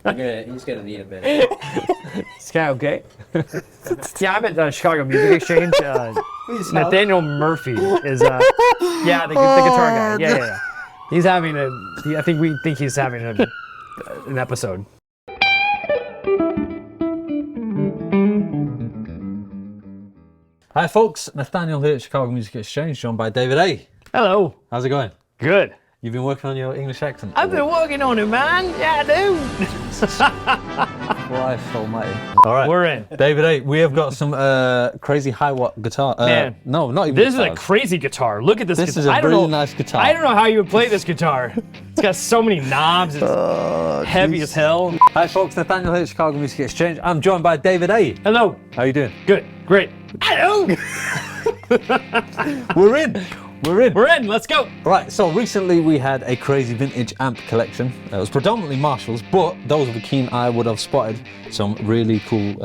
He's gonna need a minute. This guy okay? Yeah, I'm at Chicago Music Exchange. Nathaniel Murphy is, the guitar guy. Yeah. He's having we think he's having an episode. Hi folks, Nathaniel here at Chicago Music Exchange, joined by David A. Hello. How's it going? Good. You've been working on your English accent? I've been working on it, man. Yeah, I do. Christ almighty. All right. We're in. David A, we have got some crazy Hiwatt guitar. Man. No, not even This guitars. is a crazy guitar. Look at this guitar. This is a really nice guitar. I don't know how you would play this guitar. It's got so many knobs. It's heavy as hell. Hi folks, Nathaniel here at Chicago Music Exchange. I'm joined by David A. Hello. How you doing? Good. Great. Hello. We're in. We're in. We're in. Let's go. Right, so recently we had a crazy vintage amp collection. It was predominantly Marshalls, but those with a keen eye would have spotted some really cool,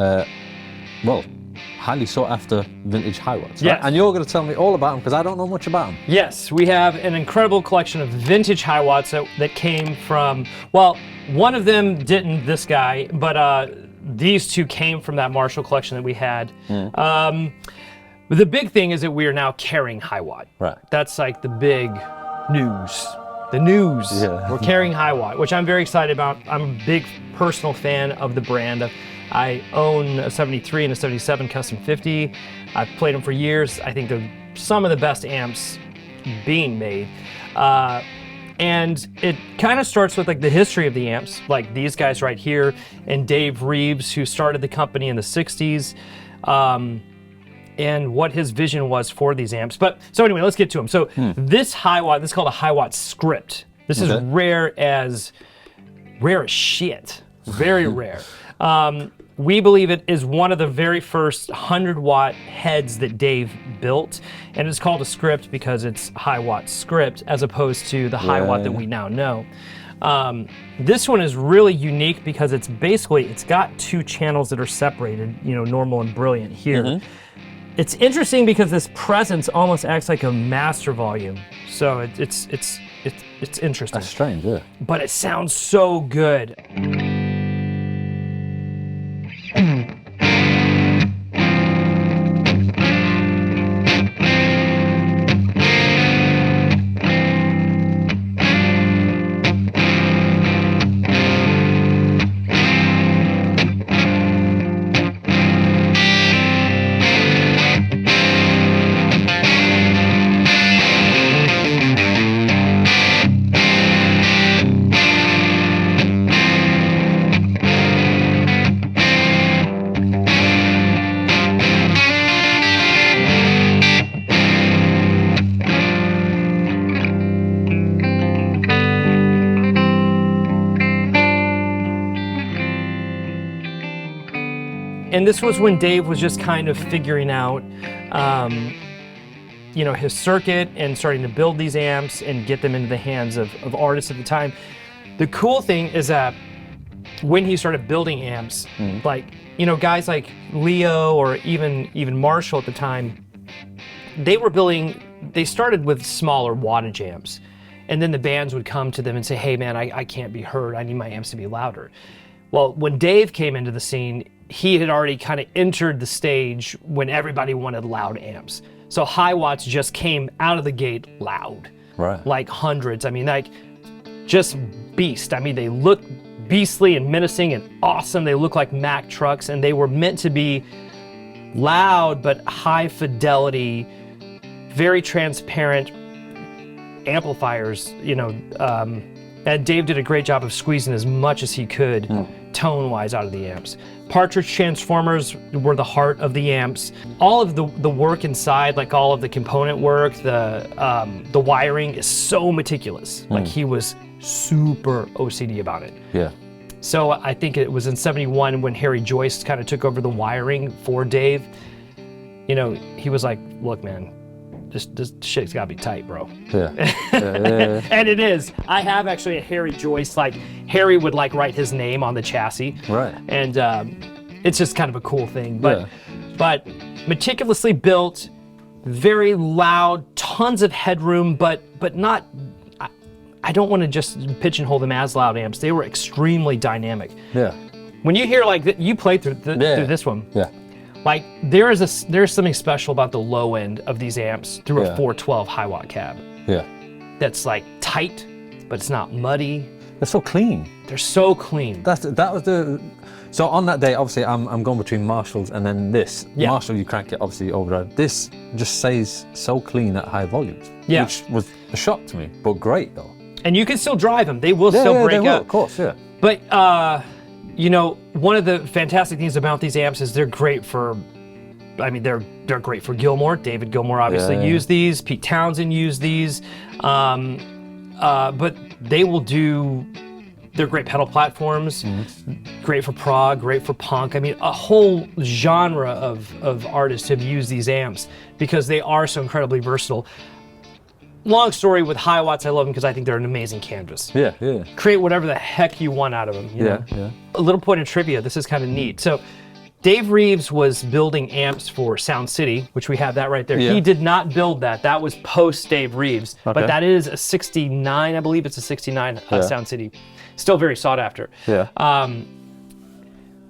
highly sought after vintage Hiwatts. Yes. Right? And you're going to tell me all about them because I don't know much about them. Yes, we have an incredible collection of vintage Hiwatts that came from, well, one of them didn't, this guy, but these two came from that Marshall collection that we had. The big thing is that we are now carrying Hiwatt. Right. That's like the big news. The news. Yeah. We're carrying Hiwatt, which I'm very excited about. I'm a big personal fan of the brand. I own a 73 and a 77 Custom 50. I've played them for years. I think they're some of the best amps being made. And it kind of starts with like the history of the amps, like these guys right here, and Dave Reeves, who started the company in the 60s. And what his vision was for these amps. But so anyway, let's get to them. So this Hiwatt, this is called a Hiwatt script. This is rare as shit. Very rare. We believe it is one of the very first 100-watt heads that Dave built, and it's called a script because it's Hiwatt script as opposed to the Hiwatt that we now know. This one is really unique because it's got two channels that are separated, normal and brilliant here. It's interesting because this presence almost acts like a master volume, so it's interesting. That's strange, yeah. But it sounds so good. And this was when Dave was just kind of figuring out, his circuit and starting to build these amps and get them into the hands of artists at the time. The cool thing is that when he started building amps, guys like Leo or even Marshall at the time, they started with smaller wattage amps. And then the bands would come to them and say, hey man, I can't be heard. I need my amps to be louder. Well, when Dave came into the scene, he had already kind of entered the stage when everybody wanted loud amps. So Hiwatts just came out of the gate loud. Right. Like hundreds. I mean, like just beast. I mean, they look beastly and menacing and awesome. They look like Mack trucks, and they were meant to be loud but high fidelity, very transparent amplifiers, and Dave did a great job of squeezing as much as he could tone-wise out of the amps. Partridge transformers were the heart of the amps. All of the work inside, like all of the component work, the wiring is so meticulous. Like he was super OCD about it. Yeah. So I think it was in '71 when Harry Joyce kind of took over the wiring for Dave. He was like, look man, this shit's gotta be tight, bro. Yeah. And it is. I have actually a Harry Joyce, like Harry would write his name on the chassis. Right. And it's just kind of a cool thing. But meticulously built, very loud, tons of headroom, but not, I don't want to just pigeonhole them as loud amps. They were extremely dynamic. Yeah. When you hear like you played through through this one, Yeah. like there's something special about the low end of these amps through Yeah. a 412 Hiwatt cab. Yeah. That's like tight, but it's not muddy. They're so clean. They're so clean. That was the. So on that day, obviously, I'm going between Marshalls and then this. Yeah. Marshall, you crank it obviously overdrive. This just stays so clean at high volumes. Yeah. Which was a shock to me, but great though. And you can still drive them. They will still break they will, up. of course, yeah. But you know, one of the fantastic things about these amps is they're great for. I mean, they're great for Gilmour. David Gilmour obviously used these. Pete Townshend used these. But they will do. They're great pedal platforms, great for prog, great for punk. I mean, a whole genre of artists have used these amps because they are so incredibly versatile. Long story with Hiwatts, I love them because I think they're an amazing canvas. Yeah, yeah. Create whatever the heck you want out of them. You know? Yeah. A little point of trivia, this is kind of neat. So Dave Reeves was building amps for Sound City, which we have that right there. Yeah. He did not build that. That was post Dave Reeves. Okay. But that is a 69, I believe it's a 69 Sound City. Still very sought after. Yeah.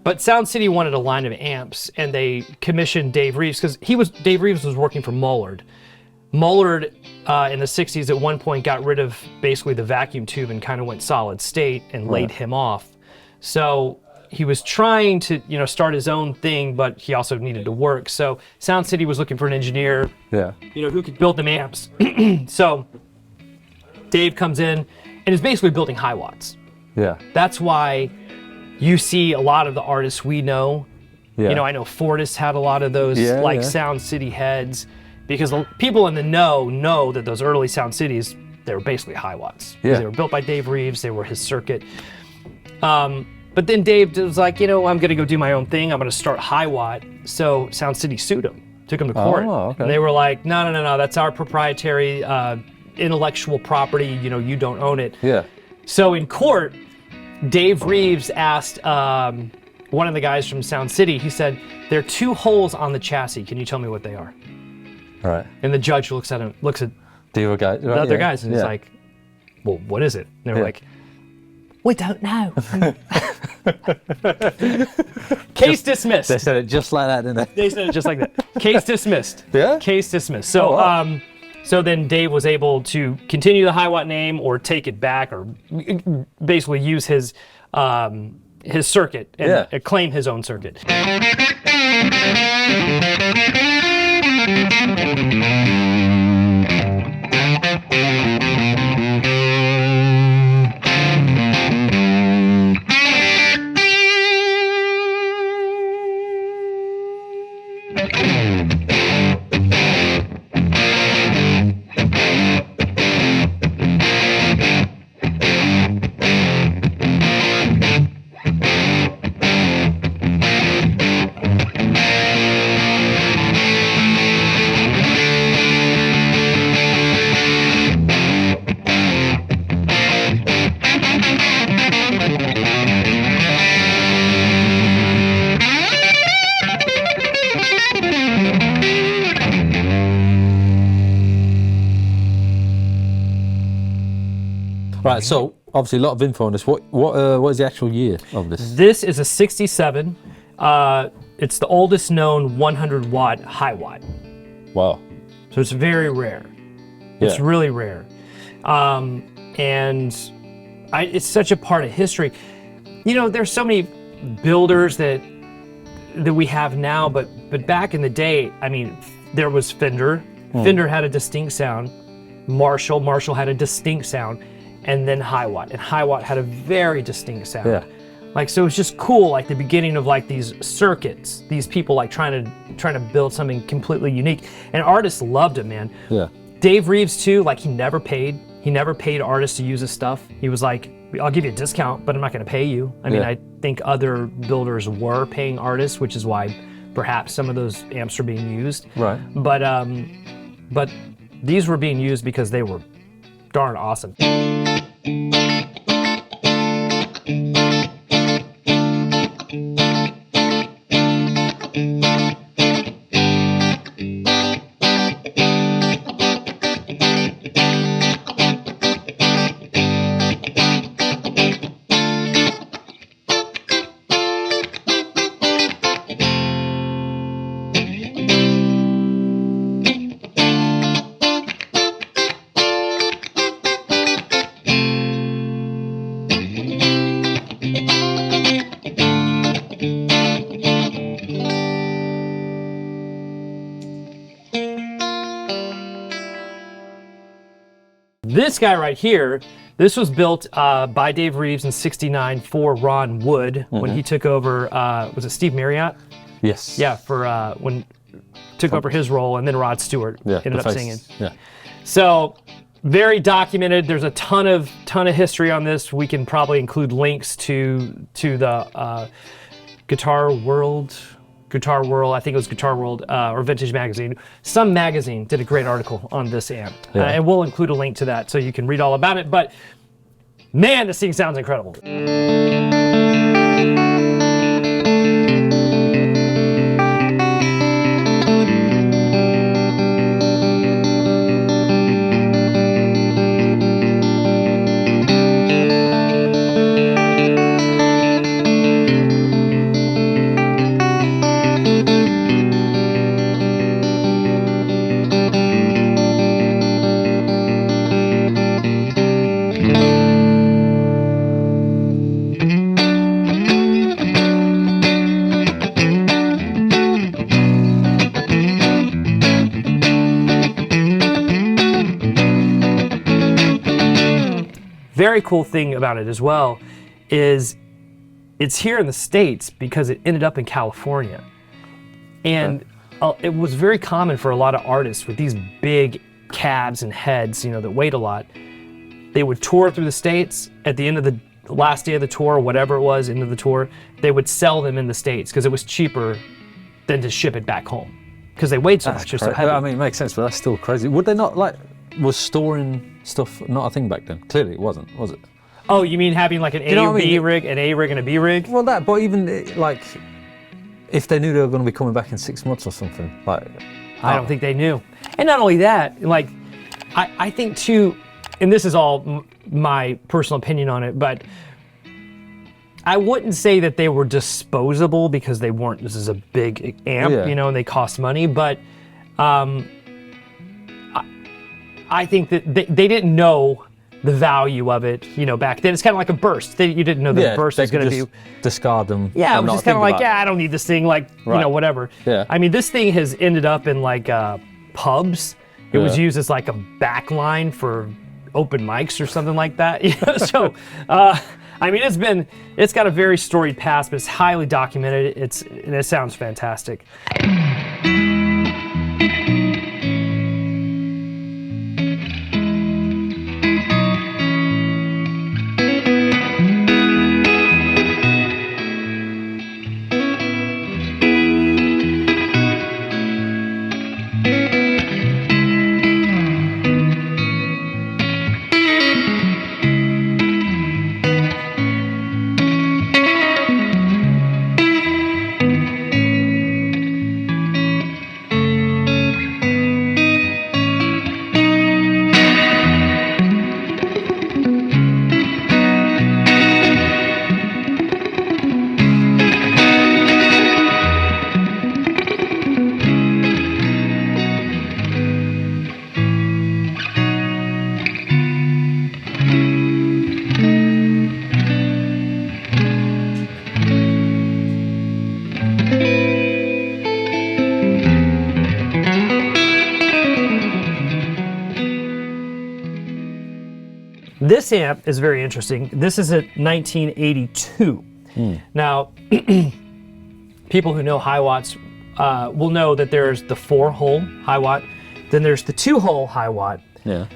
But Sound City wanted a line of amps, and they commissioned Dave Reeves because Dave Reeves was working for Mullard. Mullard in the 60s at one point got rid of basically the vacuum tube and kind of went solid state and laid him off. So he was trying to, you know, start his own thing, but he also needed to work. So Sound City was looking for an engineer, Yeah. you know, who could build them amps. So Dave comes in and is basically building Hiwatts. Yeah. That's why you see a lot of the artists we know. Yeah. You know, I know Fortis had a lot of those Yeah. Sound City heads because the people in the know that those early Sound Cities, they were basically Hiwatts. Yeah. They were built by Dave Reeves. They were his circuit. But then Dave was like, you know, I'm going to go do my own thing. I'm going to start Hiwatt. So Sound City sued him, took him to court. Oh, okay. And they were like, no, that's our proprietary intellectual property. You know, you don't own it. Yeah. So in court, Dave Reeves asked one of the guys from Sound City, he said, there are two holes on the chassis. Can you tell me what they are? All right. And the judge looks at The other guy. the other guys and he's like, well, what is it? And they're like, we don't know. Case dismissed. They said it just like that, didn't they? They said it just like that. Case dismissed. Yeah? Case dismissed. So, Oh, wow. so then Dave was able to continue the Hiwatt name or take it back or basically use his circuit and claim his own circuit. Right, so obviously a lot of info on this. What is the actual year of this? This is a 67. It's the oldest known 100 watt Hiwatt. Wow. So it's very rare. It's Yeah. really rare. It's such a part of history. You know, there's so many builders that we have now, but back in the day, I mean, there was Fender. Fender had a distinct sound. Marshall had a distinct sound. And then Hiwatt. And Hiwatt had a very distinct sound. Yeah. Like, so it's just cool, like the beginning of like these circuits, these people like trying to build something completely unique. And artists loved it, man. Yeah. Dave Reeves too, like he never paid artists to use his stuff. He was like, I'll give you a discount, but I'm not gonna pay you. I mean, Yeah. I think other builders were paying artists, which is why perhaps some of those amps are being used. Right. But these were being used because they were darn awesome. this guy right here, this was built by Dave Reeves in '69 for Ron Wood when he took over. Was it Steve Marriott? Yes. Yeah, for when took over his role, and then Rod Stewart ended up singing. Yeah. So very documented. There's a ton of history on this. We can probably include links to the Guitar World. I think it was Guitar World or Vintage Magazine. Some magazine did a great article on this amp, and we'll include a link to that so you can read all about it. But man, this thing sounds incredible. Very cool thing about it as well is it's here in the States because it ended up in California. And it was very common for a lot of artists with these big cabs and heads, you know, that weighed a lot. They would tour through the States. At the end of the last day of the tour, whatever it was, end of the tour, they would sell them in the States because it was cheaper than to ship it back home because they weighed so much. So heavy. I mean, it makes sense, but that's still crazy. Would they not, like, was storing stuff not a thing back then? Clearly it wasn't, was it? Oh, you mean having like an A rig, an A rig and a B rig? Well, that, but even like, if they knew they were going to be coming back in 6 months or something, like... I don't think they knew. And not only that, like, I think too, and this is all my personal opinion on it, but I wouldn't say that they were disposable because they weren't, this is a big amp, you know, and they cost money, but I think that they didn't know the value of it, you know, back then. It's kind of like a burst. You didn't know that a burst was going to be... discard them. Yeah, it was just kind of like, I don't need this thing, like, you know, whatever. Yeah. I mean, this thing has ended up in like pubs. It was used as like a back line for open mics or something like that. So, I mean, it's got a very storied past, but it's highly documented. And it sounds fantastic. This amp is very interesting. This is a 1982. Now, people who know Hiwatts will know that there's the 4-hole Hiwatt, then there's the 2-hole Hiwatt. Yeah.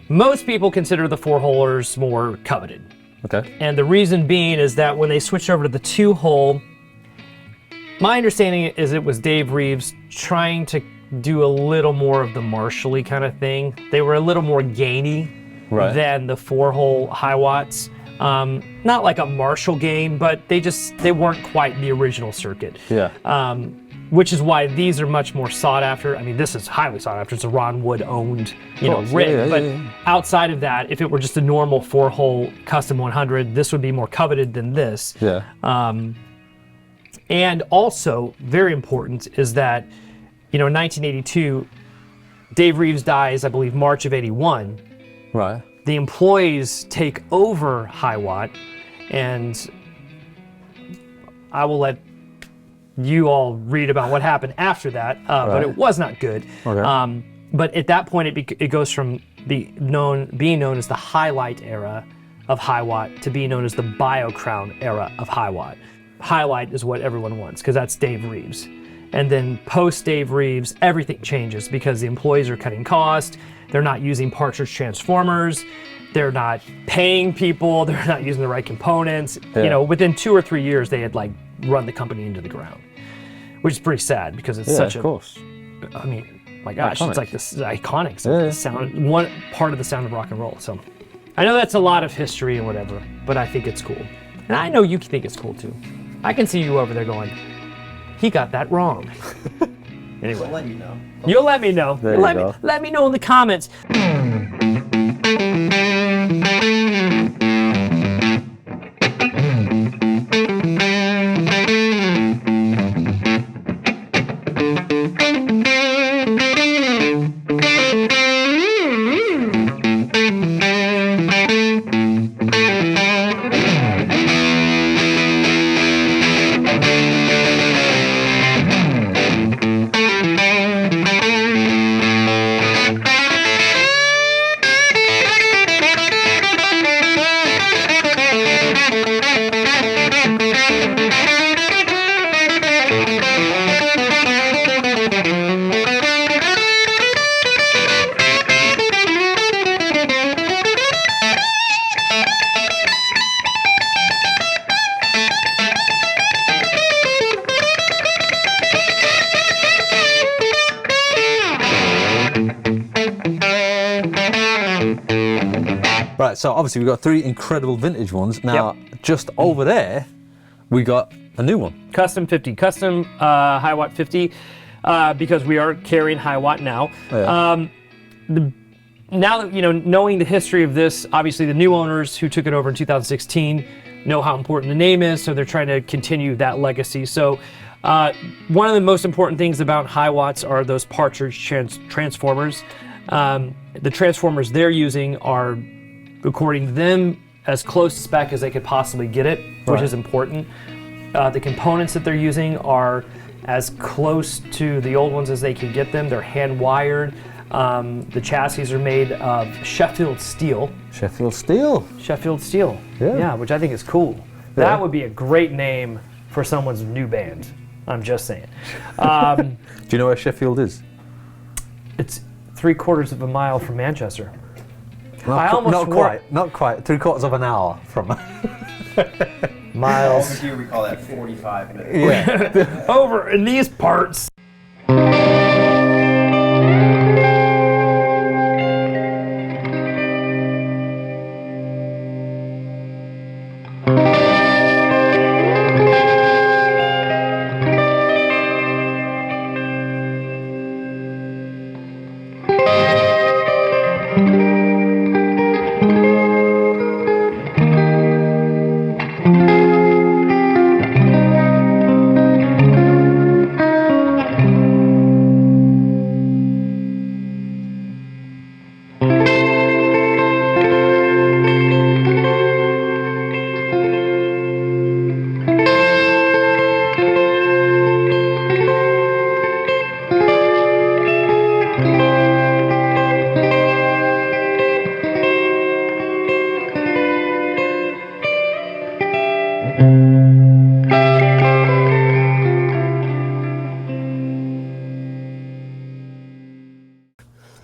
Most people consider the 4-holers more coveted. Okay. And the reason being is that when they switched over to the 2-hole, my understanding is it was Dave Reeves trying to do a little more of the Marshall-y kind of thing. They were a little more gainy than the 4-hole Hiwatts. Not like a Marshall gain, but they weren't quite the original circuit. Yeah. Which is why these are much more sought after. I mean, this is highly sought after. It's a Ron Wood owned, rig. But outside of that, if it were just a normal 4-hole custom 100, this would be more coveted than this. Yeah. And also, very important is that, in 1982, Dave Reeves dies, I believe, March of '81. Right. The employees take over Hiwatt, and I will let you all read about what happened after that, but it was not good. Okay. But at that point, it goes from being known as the highlight era of Hiwatt to being known as the Bio Crown era of Hiwatt. Highlight is what everyone wants because that's Dave Reeves. And then post Dave Reeves, everything changes because the employees are cutting cost. They're not using partridge transformers. They're not paying people. They're not using the right components. Yeah. You know, within 2 or 3 years, they had like run the company into the ground, which is pretty sad because it's such of course. I mean, my gosh, Iconic. It's like this iconic. It's like the sound, one part of the sound of rock and roll. So I know that's a lot of history and whatever, but I think it's cool. And I know you think it's cool too. I can see you over there going, he got that wrong. Anyway. I'll let you know. You'll let me know. There you go. Let me know in the comments. Right, so obviously we've got 3 incredible vintage ones. Now, just over there, we got a new one. Custom 50, custom Hiwatt 50, because we are carrying Hiwatt now. Yeah. Now that, you know, knowing the history of this, obviously the new owners who took it over in 2016 know how important the name is, so they're trying to continue that legacy. So one of the most important things about Hiwatts are those partridge transformers. The transformers they're using are, according to them, as close to spec as they could possibly get it, which is important. The components that they're using are as close to the old ones as they can get them. They're hand wired. The chassis are made of Sheffield steel. Sheffield Steel. Sheffield steel. Yeah. Which I think is cool. That would be a great name for someone's new band. I'm just saying. Do you know where Sheffield is? It's 3/4 of a mile from Manchester. Not quite. 3/4 of an hour from. Miles. Over here we call that 45 minutes. Yeah. Over in these parts.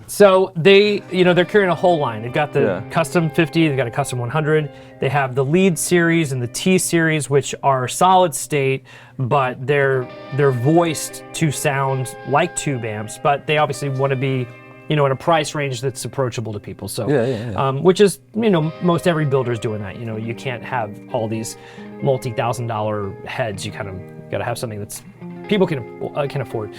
So they, they're carrying a whole line. They've got the custom 50, they've got a custom 100. They have the lead series and the T series, which are solid state, but they're voiced to sound like tube amps, but they obviously want to be, in a price range that's approachable to people. So, which is, most every builder's doing that. You can't have all these multi-$1,000 heads. You kind of got to have something that's people can afford.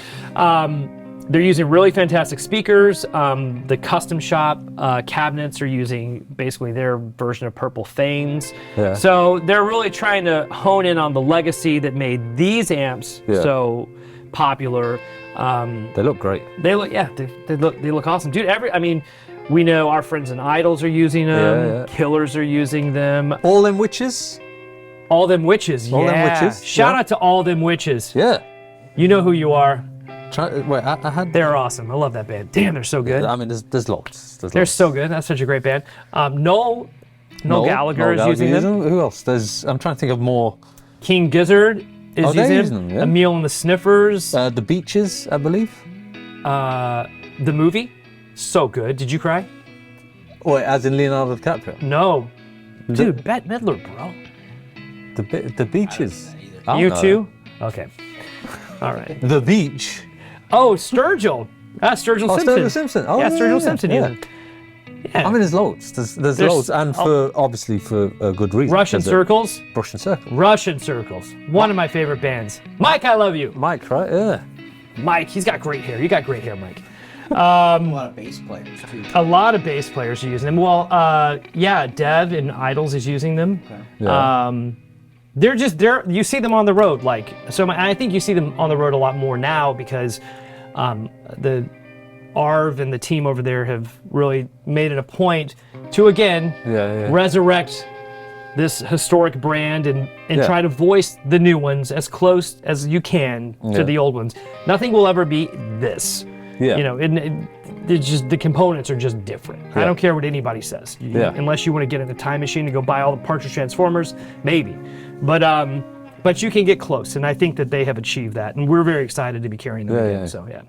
They're using really fantastic speakers. The custom shop cabinets are using basically their version of Purple Thanes. Yeah. So they're really trying to hone in on the legacy that made these amps so popular. They look great. They look awesome, dude. We know our friends and idols are using them. Killers are using them. All them witches. All them witches. All them witches. Shout out to all them witches. Yeah. You know who you are. Wait, I had. They're awesome. I love that band. Damn, they're so good. I mean, there's lots. They're so good. That's such a great band. Noel Gallagher is using them. Who else? I'm trying to think of more. King Gizzard is they're using using them, them. yeah. Emil and the Sniffers. The Beaches, I believe. The movie, so good. Did you cry? Wait, as in Leonardo DiCaprio? No. Dude, Bette Midler, bro. The Beaches. I don't You know. too? Okay. All right. The Beach. Oh, Sturgill. Sturgill Oh, Simpson. Sturgill Simpson. Oh, yeah, Sturgill yeah, Simpson. yeah. Yeah. I mean, there's loads. There's loads, and obviously for a good reason. Russian Circles. Russian Circle. Russian Circles. One of my favorite bands. Mike, I love you. Mike, right? Yeah. Mike, he's got great hair. You got great hair, Mike. A lot of bass players too. A lot of bass players are using them. Well, yeah, Dev in Idols is using them. Okay. Yeah. They're you see them on the road, like, so I think you see them on the road a lot more now because the Arv and the team over there have really made it a point to again resurrect this historic brand and try to voice the new ones as close as you can to the old ones. Nothing will ever be this. Yeah. You know, it's just the components are just different. I don't care what anybody says. Unless you want to get in a time machine and go buy all the Partridge Transformers, maybe. But you can get close, and I think that they have achieved that, and we're very excited to be carrying them again. So yeah.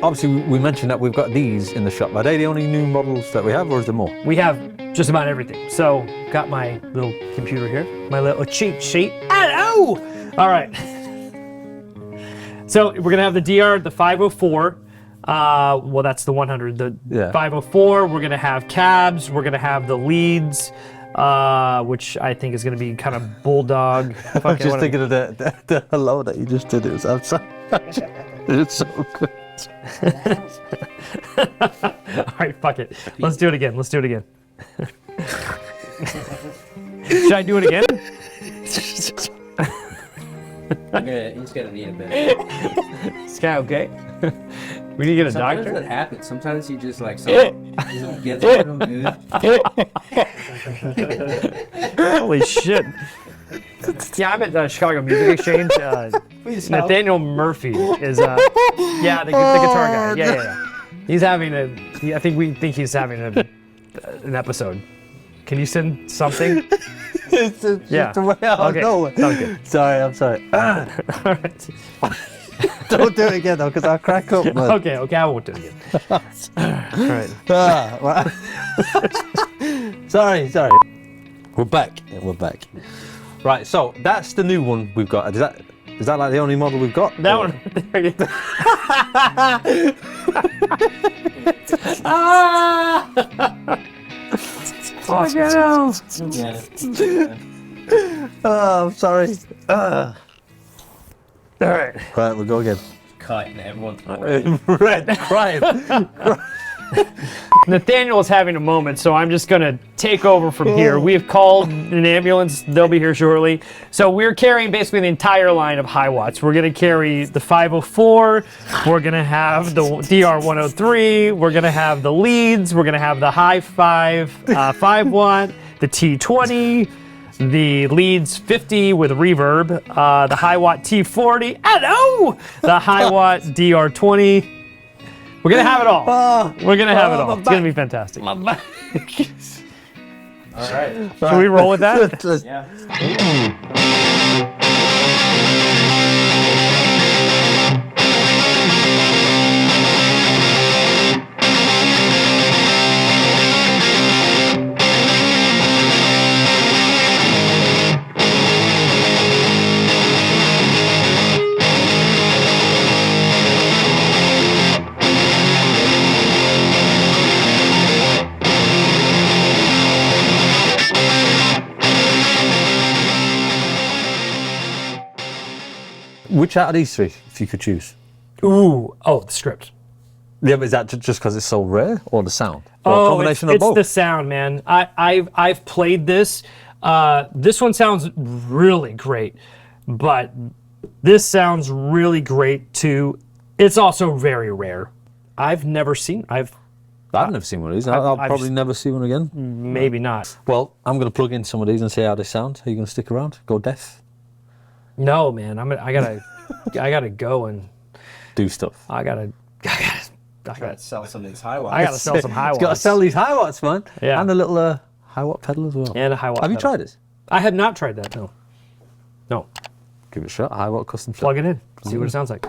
Obviously, we mentioned that we've got these in the shop. Are they the only new models that we have, or is there more? We have just about everything. So, got my little computer here, my little cheat sheet. Hello! All right. So, we're going to have the DR, the 504. Well, that's the 100. The 504, we're going to have cabs. We're going to have the leads, which I think is going to be kind of bulldog. I was just thinking of the hello that you just did. It was outside. It's so good. All right, fuck it. Let's do it again. Should I do it again? He's gonna need a bit. This guy okay? We need to get a Sometimes doctor. that happens. Sometimes he just like something gets real good. Holy shit. Yeah, I'm at Chicago Music Exchange. Nathaniel Murphy is, the guitar guy. Yeah. He's having I think we think he's having an episode. Can you send something? It's just the way I know it. Okay. Sorry, I'm sorry. All right. Don't do it again though, because I'll crack up. Man. Okay, I won't do it again. All right. Sorry. We're back. Right, so that's the new one we've got. Is that like the only model we've got? That one. There you go. Oh, I'm sorry. All right. Right, we'll go again. Cut and everyone's Red, crying. Nathaniel is having a moment, so I'm just gonna take over from here. We have called an ambulance; they'll be here shortly. So we're carrying basically the entire line of Hiwatts. We're gonna carry the 504. We're gonna have the DR103. We're gonna have the leads. We're gonna have the high 5 watt, the T20, the leads 50 with reverb, the Hiwatt T40. Hello, the Hiwatt DR20. We're gonna have it all. We're gonna have it all. It's gonna be fantastic. All right. Should we roll with that? Yeah. Which out of these three, if you could choose? Ooh, oh, the script. Yeah, but is that just because it's so rare, or the sound, or a combination of both? It's the sound, man. I've played this. This one sounds really great, but this sounds really great too. It's also very rare. I've never seen one of these. I'll probably never see one again. Maybe not. Well, I'm going to plug in some of these and see how they sound. Are you going to stick around? Go deaf? No, man. I gotta go and Do stuff. I gotta Sell some of these Hiwatts. I gotta sell some Hiwatts. He's got to sell these Hiwatts, man. Yeah. And a little Hiwatt pedal as well. And a Hiwatt Have you pedal. tried this? I have not tried that. No. Give it a shot. Hiwatt custom shop. Plug it in. See what it sounds like.